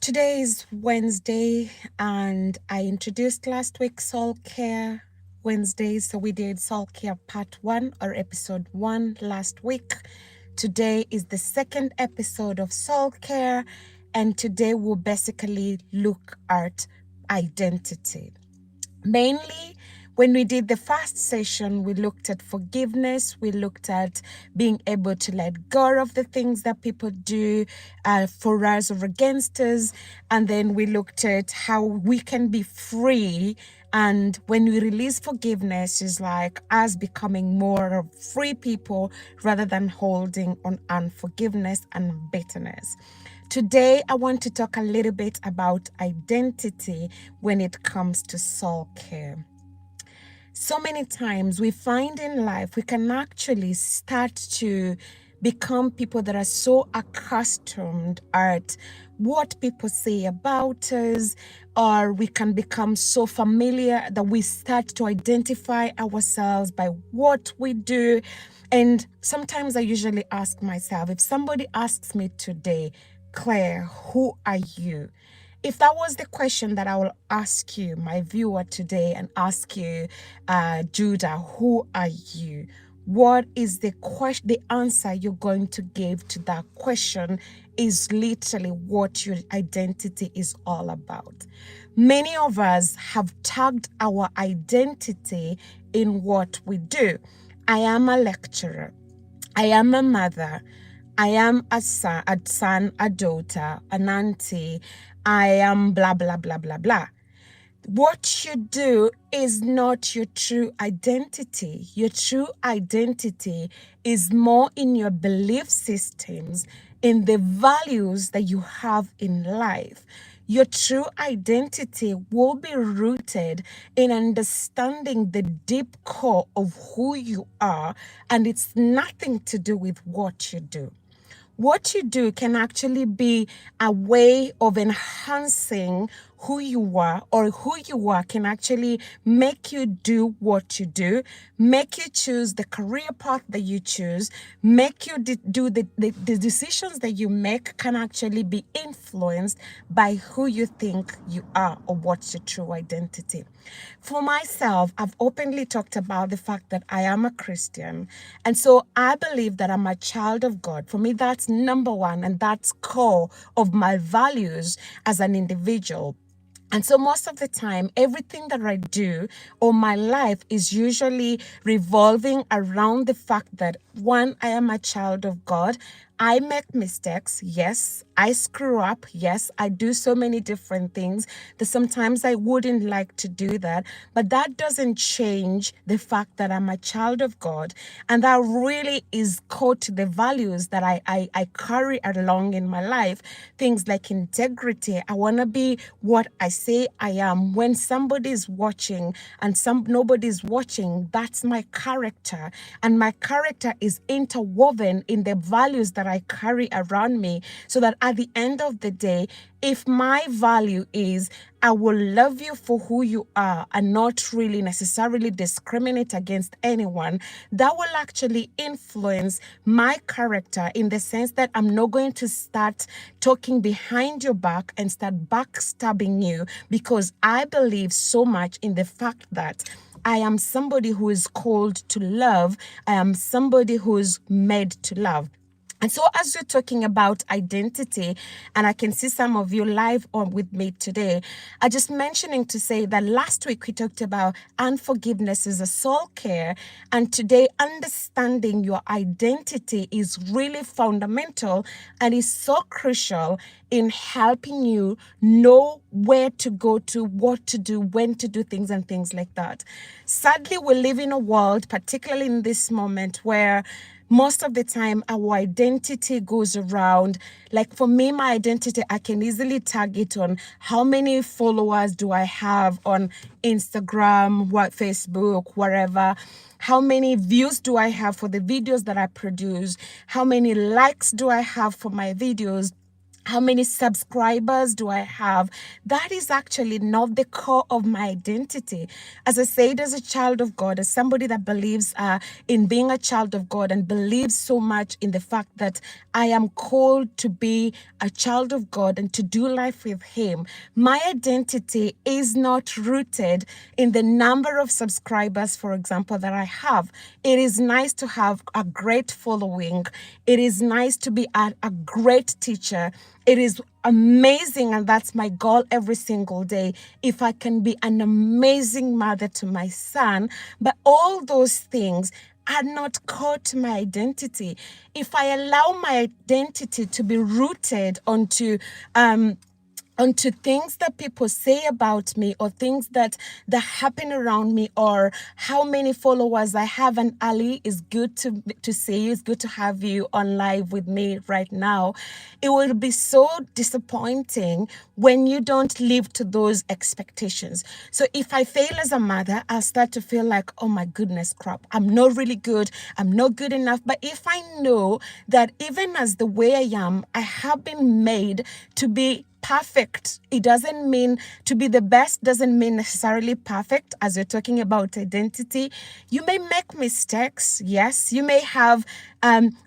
Today is Wednesday, and I introduced last week Soul Care Wednesday. So we did Soul Care Part 1 or Episode 1 last week. Today is the second episode of Soul Care, and today we'll basically look at identity. Mainly, when we did the first session, we looked at forgiveness. We looked at being able to let go of the things that people do for us or against us. And then we looked at how we can be free. And when we release forgiveness, is like us becoming more of free people rather than holding on unforgiveness and bitterness. Today, I want to talk a little bit about identity when it comes to soul care. So many times we find in life we can actually start to become people that are so accustomed at what people say about us, or we can become so familiar that we start to identify ourselves by what we do. And sometimes I usually ask myself, if somebody asks me today, Claire, who are you? If that was the question that I will ask you, my viewer today, and ask you, Judah, who are you? What is the question? The answer you're going to give to that question is literally what your identity is all about. Many of us have tagged our identity in what we do. I am a lecturer. I am a mother. I am a son, a daughter, an auntie. I am blah, blah, blah, blah, blah. What you do is not your true identity. Your true identity is more in your belief systems, in the values that you have in life. Your true identity will be rooted in understanding the deep core of who you are, and it's nothing to do with what you do. What you do can actually be a way of enhancing who you are, or who you are can actually make you do what you do, make you choose the career path that you choose, make you do the decisions that you make can actually be influenced by who you think you are or what's your true identity. For myself, I've openly talked about the fact that I am a Christian. And so I believe that I'm a child of God. For me, that's number one, and that's core of my values as an individual. And so most of the time, everything that I do or my life is usually revolving around the fact that, one, I am a child of God. I make mistakes. Yes. I screw up. Yes. I do so many different things that sometimes I wouldn't like to do that. But that doesn't change the fact that I'm a child of God. And that really is core to the values that I carry along in my life. Things like integrity. I want to be what I say I am. When somebody's watching and nobody's watching, that's my character. And my character is interwoven in the values that I carry around me, so that at the end of the day, if my value is I will love you for who you are and not really necessarily discriminate against anyone, that will actually influence my character in the sense that I'm not going to start talking behind your back and start backstabbing you, because I believe so much in the fact that I am somebody who is called to love. I am somebody who is made to love. And so as we're talking about identity, and I can see some of you live on with me today, I just mentioning to say that last week we talked about unforgiveness is a soul care. And today, understanding your identity is really fundamental and is so crucial in helping you know where to go to, what to do, when to do things, and things like that. Sadly, we live in a world, particularly in this moment, where most of the time our identity goes around, like for me, my identity, I can easily tag it on how many followers do I have on Instagram, Facebook, wherever. How many views do I have for the videos that I produce? How many likes do I have for my videos? how many subscribers do I have? That is actually not the core of my identity. As I said, as a child of God, as somebody that believes in being a child of God and believes so much in the fact that I am called to be a child of God and to do life with Him, my identity is not rooted in the number of subscribers, for example, that I have. It is nice to have a great following. It is nice to be a great teacher. It is amazing, and that's my goal every single day. If I can be an amazing mother to my son, but all those things are not core to my identity. If I allow my identity to be rooted onto things that people say about me or things that happen around me or how many followers I have. And Ali, is good to see you. It's good to have you on live with me right now. It will be so disappointing when you don't live to those expectations. So if I fail as a mother, I'll start to feel like, oh my goodness, crap, I'm not really good. I'm not good enough. But if I know that even as the way I am, I have been made to be perfect. It doesn't mean to be the best, doesn't mean necessarily perfect. As you're talking about identity, you may make mistakes. Yes, you may have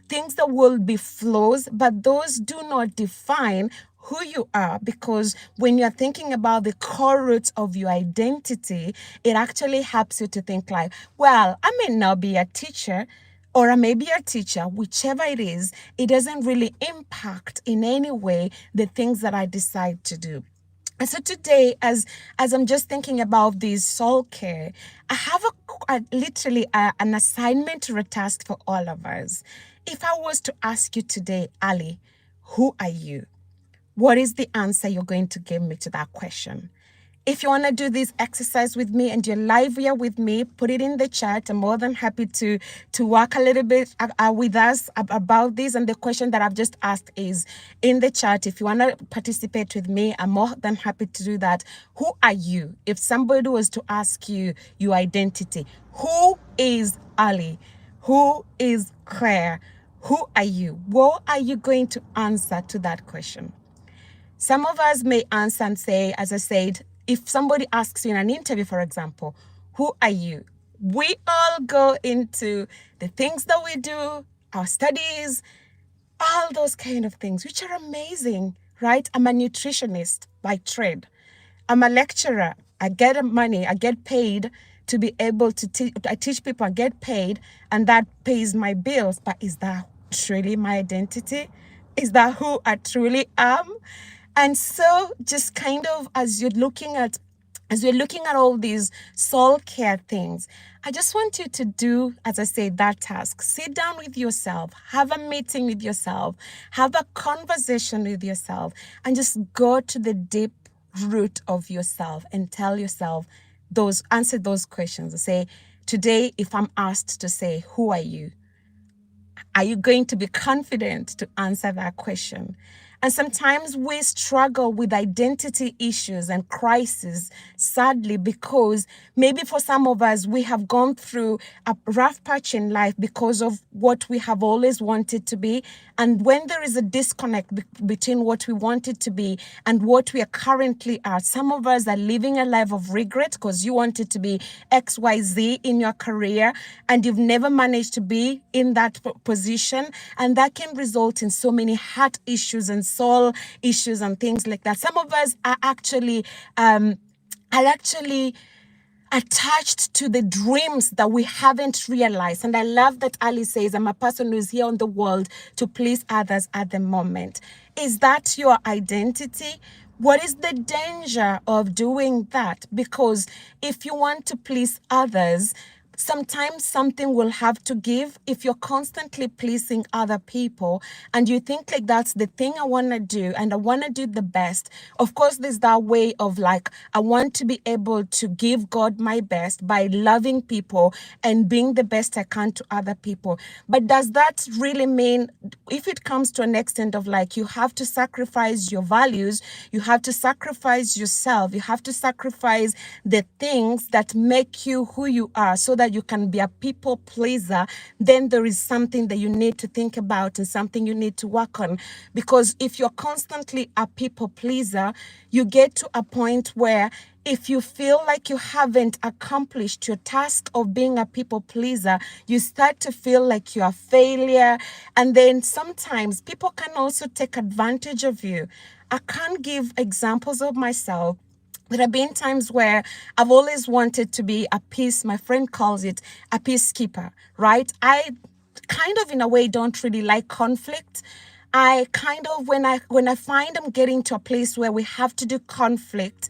things that will be flaws, but those do not define who you are, because when you're thinking about the core roots of your identity, it actually helps you to think like, well, I may not be a teacher, or I may be a teacher, whichever it is, it doesn't really impact in any way the things that I decide to do. And so today, as I'm just thinking about this soul care, I have an assignment or a task for all of us. If I was to ask you today, Ali, who are you? What is the answer you're going to give me to that question? If you want to do this exercise with me and you're live here with me, put it in the chat. I'm more than happy to work a little bit with us about this. And the question that I've just asked is in the chat. If you want to participate with me, I'm more than happy to do that. Who are you? If somebody was to ask you your identity, who is Ali? Who is Claire? Who are you? What are you going to answer to that question? Some of us may answer and say, as I said, if somebody asks you in an interview, for example, who are you? We all go into the things that we do, our studies, all those kind of things, which are amazing, right? I'm a nutritionist by trade. I'm a lecturer. I get money. I get paid to be able to teach. I teach people. I get paid, and that pays my bills. But is that truly my identity? Is that who I truly am? And so just kind of as we're looking at all these soul care things, I just want you to do, as I said, that task. Sit down with yourself, have a meeting with yourself, have a conversation with yourself, and just go to the deep root of yourself and tell yourself answer those questions. Say, today, if I'm asked to say, who are you? Are you going to be confident to answer that question? And sometimes we struggle with identity issues and crises, sadly, because maybe for some of us, we have gone through a rough patch in life because of what we have always wanted to be. And when there is a disconnect between what we wanted to be and what we are currently are, some of us are living a life of regret because you wanted to be XYZ in your career and you've never managed to be in that position. And that can result in so many heart issues and soul issues and things like that. Some of us are actually attached to the dreams that we haven't realized. And I love that Ali says, I'm a person who's here on the world to please others at the moment. Is that your identity? What is the danger of doing that? Because if you want to please others, sometimes something will have to give. If you're constantly pleasing other people and you think like that's the thing I want to do and I want to do the best, of course there's that way of like, I want to be able to give God my best by loving people and being the best I can to other people. But does that really mean, if it comes to an extent of like, you have to sacrifice your values, you have to sacrifice yourself, you have to sacrifice the things that make you who you are so that you can be a people pleaser, then there is something that you need to think about and something you need to work on. Because if you're constantly a people pleaser, you get to a point where if you feel like you haven't accomplished your task of being a people pleaser, you start to feel like you're a failure. And then sometimes people can also take advantage of you. I can't give examples of myself. There have been times where I've always wanted to be my friend calls it a peacekeeper, right? I kind of in a way don't really like conflict. I kind of when I find I'm getting to a place where we have to do conflict,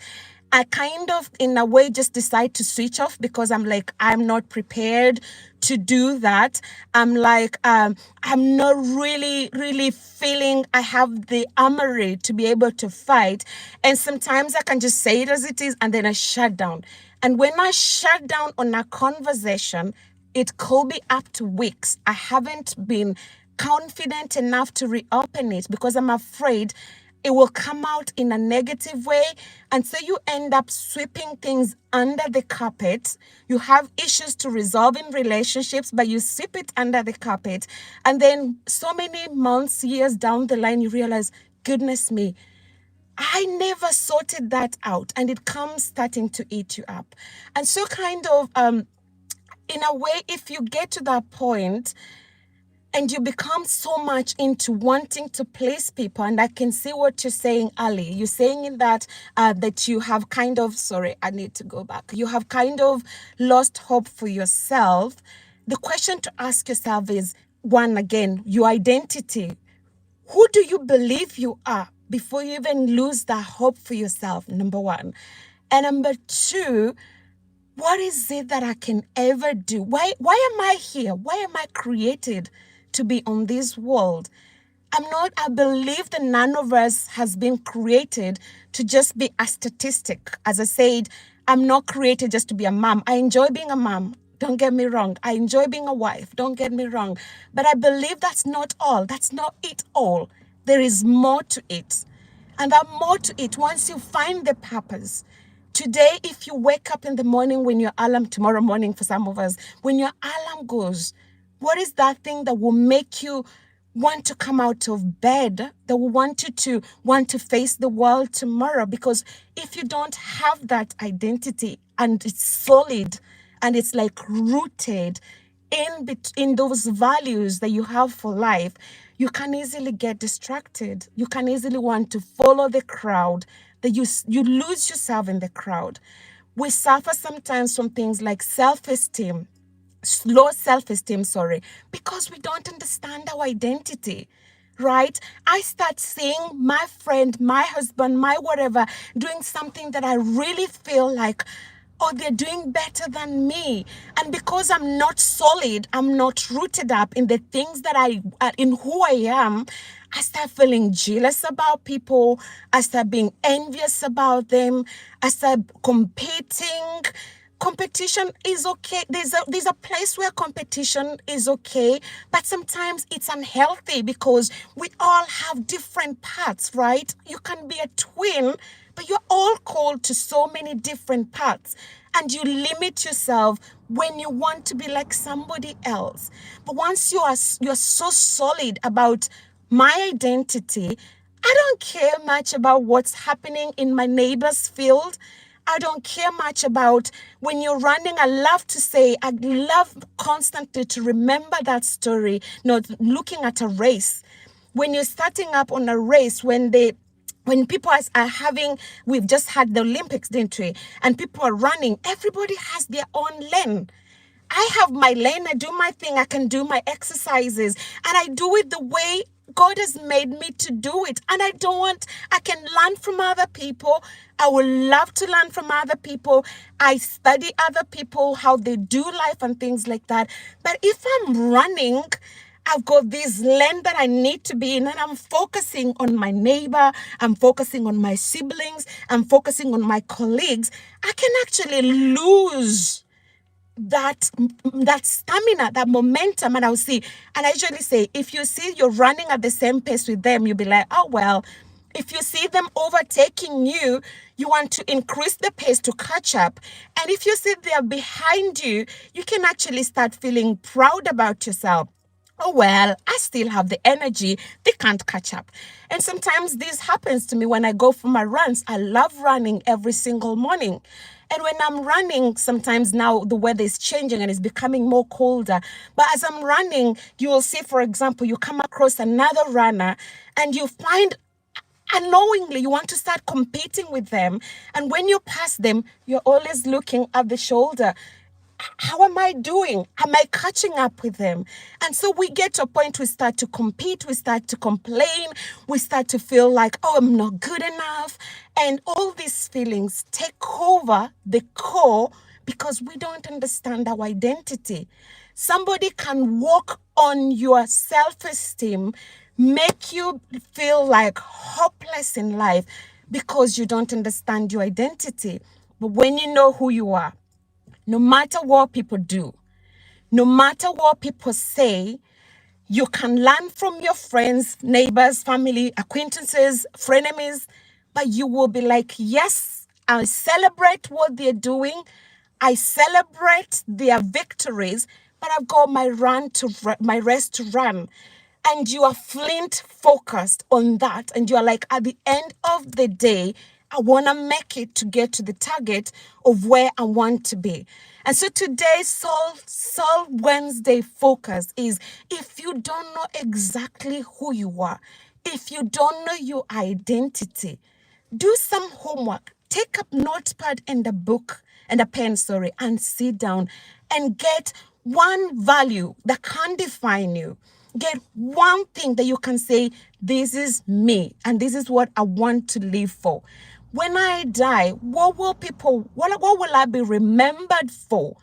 I kind of in a way just decide to switch off because I'm like, I'm not prepared to do that. I'm like, I'm not really feeling I have the armory to be able to fight. And sometimes I can just say it as it is and then I shut down. And when I shut down on a conversation, it could be up to weeks. I haven't been confident enough to reopen it because I'm afraid it will come out in a negative way. And so you end up sweeping things under the carpet. You have issues to resolve in relationships, but you sweep it under the carpet. And then so many months, years down the line, you realize, goodness me, I never sorted that out. And it comes starting to eat you up. And so kind of, in a way, if you get to that point, and you become so much into wanting to please people, and I can see what you're saying, Ali. You're saying in that you have kind of, sorry, I need to go back. You have kind of lost hope for yourself. The question to ask yourself is, one, again, your identity. Who do you believe you are before you even lose that hope for yourself, number one. And number two, what is it that I can ever do? Why am I here? Why am I created to be on this world? I believe that none of us has been created to just be a statistic. As I said, I'm not created just to be a mom. I enjoy being a mom. Don't get me wrong. I enjoy being a wife. Don't get me wrong. But I believe that's not all. That's not it all. There is more to it. And that more to it, once you find the purpose. Today, if you wake up in the morning when your alarm, tomorrow morning for some of us, when your alarm goes, what is that thing that will make you want to come out of bed, that will want you to want to face the world tomorrow? Because if you don't have that identity and it's solid and it's like rooted in those values that you have for life, you can easily get distracted. You can easily want to follow the crowd, that you lose yourself in the crowd. We suffer sometimes from things like low self-esteem, because we don't understand our identity, right? I start seeing my friend, my husband, my whatever, doing something that I really feel like, oh, they're doing better than me. And because I'm not solid, I'm not rooted up in the things that in who I am, I start feeling jealous about people. I start being envious about them. I start competing. Competition is okay. There's a place where competition is okay, but sometimes it's unhealthy because we all have different paths, right? You can be a twin, but you're all called to so many different paths, and you limit yourself when you want to be like somebody else. But once you're so solid about my identity, I don't care much about what's happening in my neighbor's field. I don't care much about when you're running. I love constantly to remember that story, not looking at a race. When you're starting up on a race, when people are having, we've just had the Olympics, didn't we? And people are running, everybody has their own lane. I have my lane, I do my thing, I can do my exercises, and I do it the way God has made me to do it. And I can learn from other people. I would love to learn from other people. I study other people, how they do life and things like that. But if I'm running, I've got this lane that I need to be in, and I'm focusing on my neighbor, I'm focusing on my siblings, I'm focusing on my colleagues. I can actually lose that stamina, that momentum. And I usually say, if you see you're running at the same pace with them, you'll be like, oh well, If you see them overtaking you, you want to increase the pace to catch up. And if you see they're behind you, you can actually start feeling proud about yourself. Oh, well, I still have the energy. They can't catch up. And sometimes this happens to me when I go for my runs. I love running every single morning. And when I'm running, sometimes now the weather is changing and it's becoming more colder. But as I'm running, you will see, for example, you come across another runner and you find unknowingly you want to start competing with them, and when you pass them you're always looking at the shoulder. How am I doing? Am I catching up with them? And so we get to a point we start to compete, we start to complain, we start to feel like, oh, I'm not good enough. And all these feelings take over the core because we don't understand our identity. Somebody can work on your self-esteem, make you feel like hopeless in life because you don't understand your identity. But when you know who you are, no matter what people do, no matter what people say, you can learn from your friends, neighbors, family, acquaintances, frenemies, but you will be like, yes, I celebrate what they're doing. I celebrate their victories, but I've got my rest to run. And you are flint focused on that. And you're like, at the end of the day, I want to make it to get to the target of where I want to be. And so today's Soul Wednesday focus is, if you don't know exactly who you are, if you don't know your identity, do some homework. Take up notepad and a book and a pen, and sit down and get one value that can define you. Get one thing that you can say, this is me and this is what I want to live for. When I die, what will I be remembered for?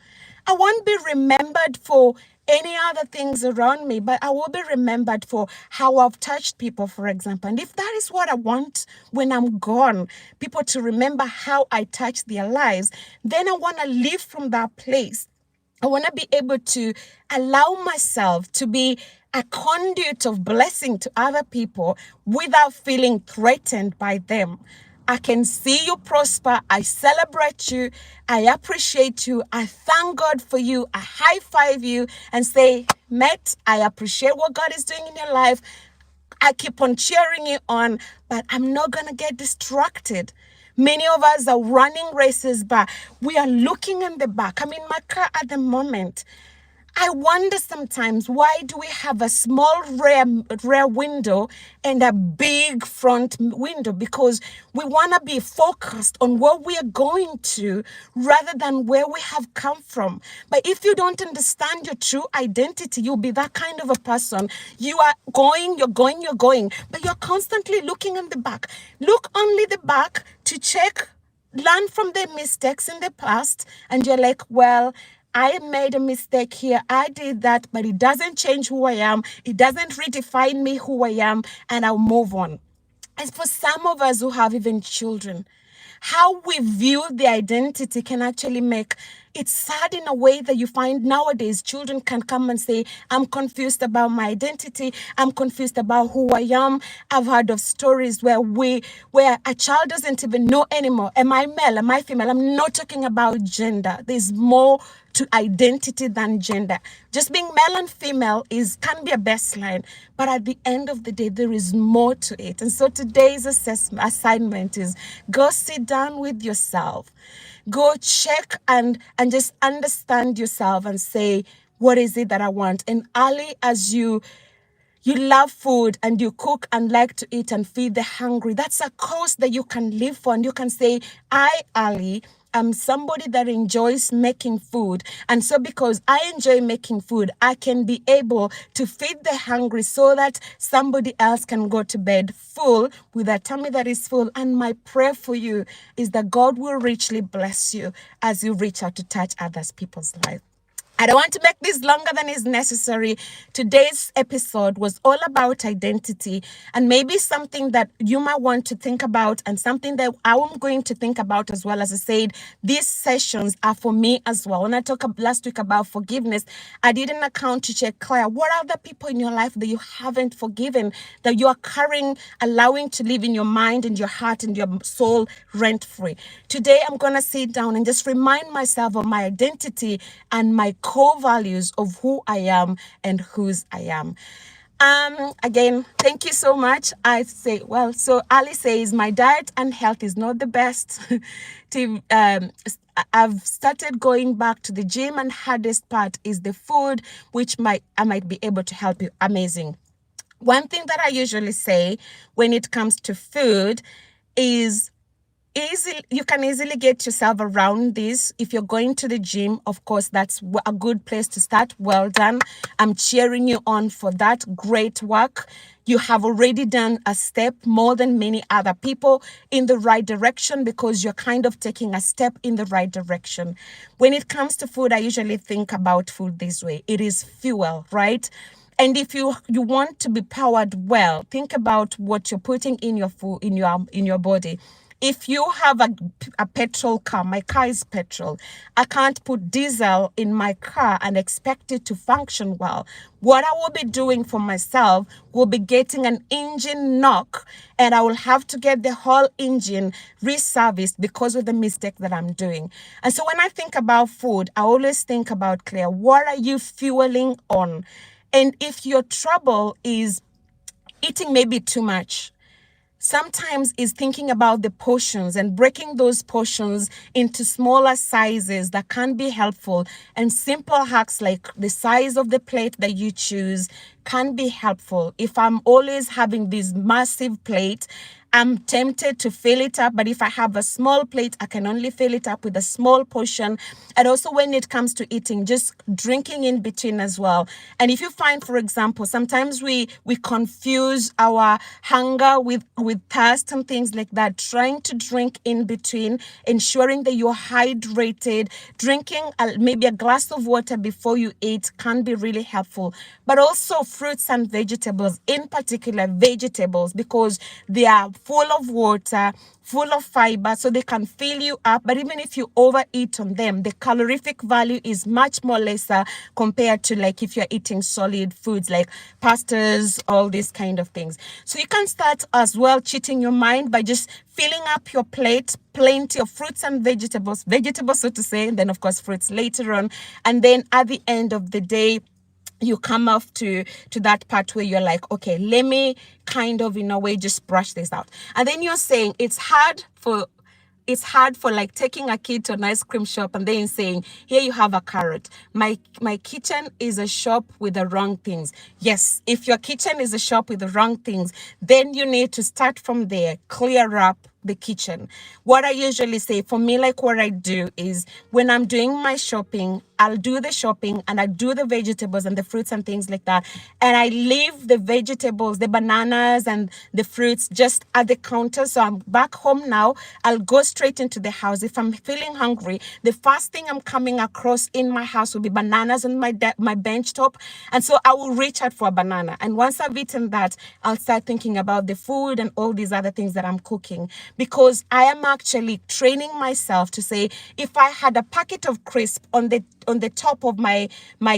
I won't be remembered for any other things around me, but I will be remembered for how I've touched people, for example. And if that is what I want when I'm gone, people to remember how I touched their lives, then I want to live from that place. I want to be able to allow myself to be a conduit of blessing to other people without feeling threatened by them. I can see you prosper. I celebrate you. I appreciate you. I thank God for you. I high five you and say, Matt, I appreciate what God is doing in your life. I keep on cheering you on, but I'm not going to get distracted. Many of us are running races, but we are looking in the back. I'm in my car at the moment. I wonder sometimes, why do we have a small rear window and a big front window? Because we want to be focused on what we are going to rather than where we have come from. But if you don't understand your true identity, you'll be that kind of a person. You are going, but you're constantly looking in the back. Look only the back to check, learn from the mistakes in the past, and you're like, well, I made a mistake here. I did that, but it doesn't change who I am. It doesn't redefine me who I am, and I'll move on. As for some of us who have even children, how we view the identity can actually make it sad in a way that you find nowadays children can come and say, I'm confused about my identity. I'm confused about who I am. I've heard of stories where a child doesn't even know anymore. Am I male? Am I female? I'm not talking about gender. There's more to identity than gender. Just being male and female can be a baseline, but at the end of the day, there is more to it. And so today's assignment is, go sit down with yourself, go check and just understand yourself and say, what is it that I want? And early as you love food and you cook and like to eat and feed the hungry, that's a cause that you can live for. And you can say, I, Ali, am somebody that enjoys making food. And so because I enjoy making food, I can be able to feed the hungry so that somebody else can go to bed full with a tummy that is full. And my prayer for you is that God will richly bless you as you reach out to touch others people's lives. I don't want to make this longer than is necessary. Today's episode was all about identity, and maybe something that you might want to think about, and something that I'm going to think about as well. As I said, these sessions are for me as well. When I talked last week about forgiveness, I did an account to check, Claire, what are the people in your life that you haven't forgiven, that you are carrying, allowing to live in your mind and your heart and your soul rent free? Today, I'm going to sit down and just remind myself of my identity and my core values of who I am and whose I am. Again, thank you so much. I say, well, so Ali says, my diet and health is not the best. I've started going back to the gym, and hardest part is the food, which I might be able to help you. Amazing. One thing that I usually say when it comes to food is you can easily get yourself around this. If you're going to the gym, of course, that's a good place to start. Well done. I'm cheering you on for that. Great work. You have already done a step more than many other people in the right direction, because you're kind of taking a step in the right direction. When it comes to food, I usually think about food this way. It is fuel, right? And if you want to be powered well, think about what you're putting in your food, in your body. If you have a petrol car, my car is petrol, I can't put diesel in my car and expect it to function well. What I will be doing for myself will be getting an engine knock, and I will have to get the whole engine reserviced because of the mistake that I'm doing. And so when I think about food, I always think about, Claire, what are you fueling on? And if your trouble is eating maybe too much, sometimes is thinking about the portions and breaking those portions into smaller sizes that can be helpful. And simple hacks like the size of the plate that you choose can be helpful. If I'm always having this massive plate, I'm tempted to fill it up, but if I have a small plate, I can only fill it up with a small portion. And also when it comes to eating, just drinking in between as well. And if you find, for example, sometimes we confuse our hunger with thirst and things like that, trying to drink in between, ensuring that you're hydrated, drinking maybe a glass of water before you eat can be really helpful. But also fruits and vegetables, in particular vegetables, because they are full of water, full of fiber, so they can fill you up. But even if you overeat on them, the calorific value is much more lesser compared to like if you're eating solid foods like pastas, all these kind of things. So you can start as well cheating your mind by just filling up your plate, plenty of fruits and vegetables, so to say, and then of course fruits later on. And then at the end of the day, you come off to that part where you're like, okay, let me kind of in a way just brush this out. And then you're saying it's hard for like taking a kid to an ice cream shop and then saying, here you have a carrot. My kitchen is a shop with the wrong things. Yes, if your kitchen is a shop with the wrong things, then you need to start from there, clear up the kitchen. What I usually say, for me, like what I do is when I'm doing my shopping, I'll do the shopping and I do the vegetables and the fruits and things like that. And I leave the vegetables, the bananas and the fruits just at the counter. So I'm back home now. I'll go straight into the house. If I'm feeling hungry, the first thing I'm coming across in my house will be bananas on my bench top. And so I will reach out for a banana. And once I've eaten that, I'll start thinking about the food and all these other things that I'm cooking. Because I am actually training myself to say, if I had a packet of crisp on the top of my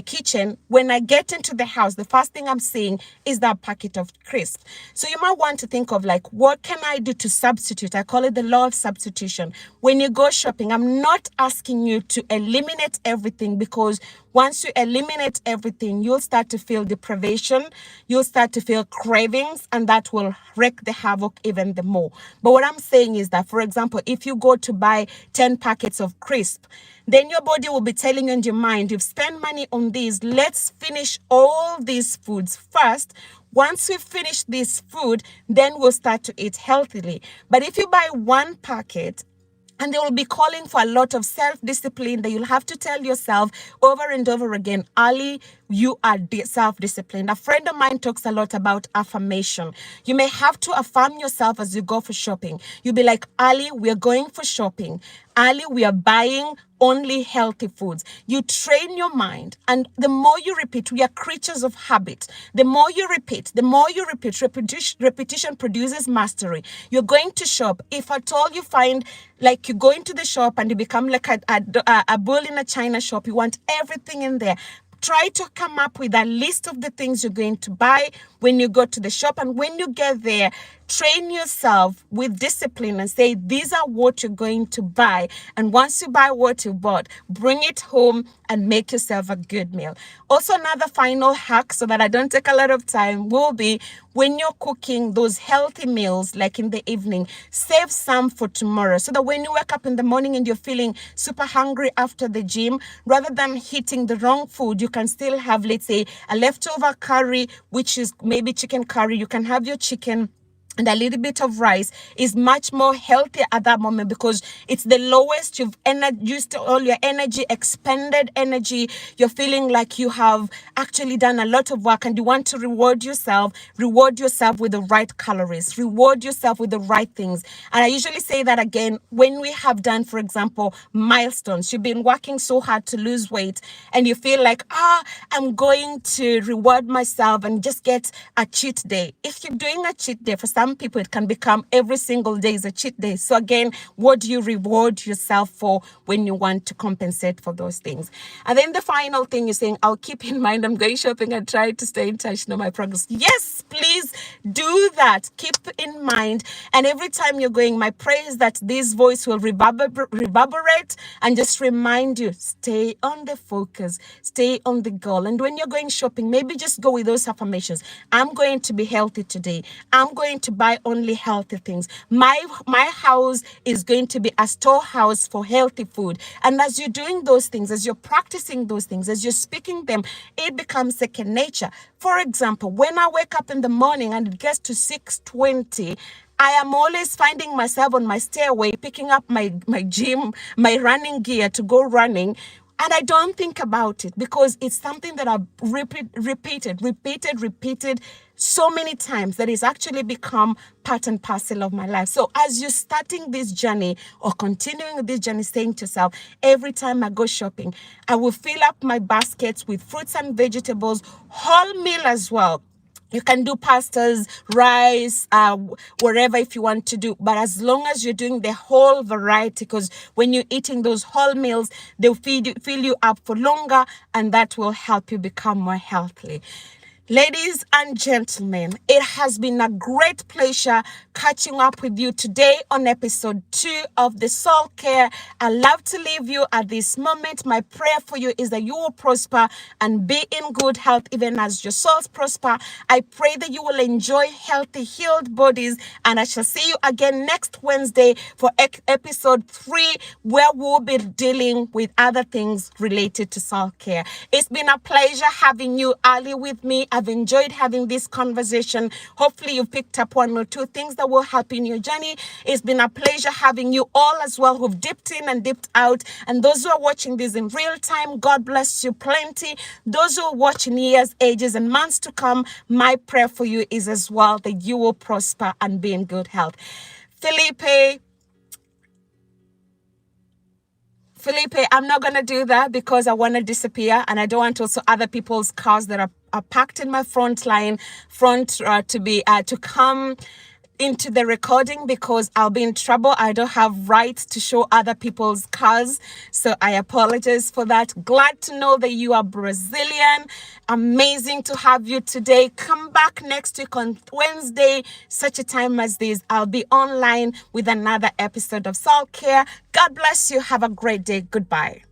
kitchen, when I get into the house, the first thing I'm seeing is that packet of crisp. So you might want to think of like, what can I do to substitute? I call it the law of substitution. When you go shopping, I'm not asking you to eliminate everything, because once you eliminate everything, you'll start to feel deprivation, you'll start to feel cravings, and that will wreak the havoc even the more. But what I'm saying is that, for example, if you go to buy 10 packets of crisp, then your body will be telling you in your mind, you've spent money on these, let's finish all these foods first. Once we finish this food, then we'll start to eat healthily. But if you buy one packet, and they will be calling for a lot of self-discipline that you'll have to tell yourself over and over again, Ali, you are self-disciplined. A friend of mine talks a lot about affirmation. You may have to affirm yourself as you go for shopping. You'll be like, Ali, we're going for shopping. Ali, we are buying only healthy foods. You train your mind, and the more you repeat, we are creatures of habit. The more you repeat, repetition produces mastery. You're going to shop. If at all you find like you go into the shop and you become like a bull in a china shop, you want everything in there. Try to come up with a list of the things you're going to buy when you go to the shop. And when you get there, train yourself with discipline and say, these are what you're going to buy. And once you buy what you bought, bring it home and make yourself a good meal. Also, another final hack, so that I don't take a lot of time, will be when you're cooking those healthy meals, like in the evening, save some for tomorrow, so that when you wake up in the morning and you're feeling super hungry after the gym, rather than hitting the wrong food, you can still have, let's say, a leftover curry, which is maybe chicken curry. You can have your chicken and a little bit of rice. Is much more healthy at that moment, because it's the lowest you've used all your energy, expended energy. You're feeling like you have actually done a lot of work, and you want to reward yourself with the right calories, reward yourself with the right things. And I usually say that again when we have done, for example, milestones. You've been working so hard to lose weight, and you feel like, I'm going to reward myself and just get a cheat day. If you're doing a cheat day, for some people it can become every single day is a cheat day. So again, what do you reward yourself for when you want to compensate for those things? And then the final thing is saying, I'll keep in mind I'm going shopping and try to stay in touch, know my progress. Yes, please do that. Keep in mind. And every time you're going, my prayer is that this voice will reverberate and just remind you, stay on the focus, stay on the goal. And when you're going shopping, maybe just go with those affirmations. I'm going to be healthy today. I'm going to buy only healthy things. My house is going to be a storehouse for healthy food. And as you're doing those things, as you're practicing those things, as you're speaking them, it becomes second nature. For example, when I wake up in the morning and it gets to 6:20, I am always finding myself on my stairway picking up my my running gear to go running. And I don't think about it, because it's something that I've repeated so many times that it's actually become part and parcel of my life. So as you're starting this journey or continuing this journey, saying to yourself, every time I go shopping, I will fill up my baskets with fruits and vegetables, whole meal as well. You can do pastas, rice, whatever if you want to do. But as long as you're doing the whole variety, because when you're eating those whole meals, they'll fill you up for longer, and that will help you become more healthy. Ladies and gentlemen, it has been a great pleasure catching up with you today on episode 2 of the Soul Care. I love to leave you at this moment. My prayer for you is that you will prosper and be in good health, even as your souls prosper. I pray that you will enjoy healthy, healed bodies, and I shall see you again next Wednesday for episode 3, where we'll be dealing with other things related to soul care. It's been a pleasure having you, Ali, with me. I've enjoyed having this conversation. Hopefully you've picked up 1 or 2 things that will help in your journey. It's been a pleasure having you all as well who've dipped in and dipped out. And those who are watching this in real time, God bless you plenty. Those who are watching years, ages, and months to come, my prayer for you is as well that you will prosper and be in good health. Felipe, I'm not going to do that because I want to disappear, and I don't want also other people's cars that are parked in my front to come into the recording, because I'll be in trouble. I don't have rights to show other people's cars, so I apologize for that. Glad to know that you are Brazilian. Amazing to have you today. Come back next week on Wednesday, such a time as this. I'll be online with another episode of Soul Care. God bless you. Have a great day. Goodbye.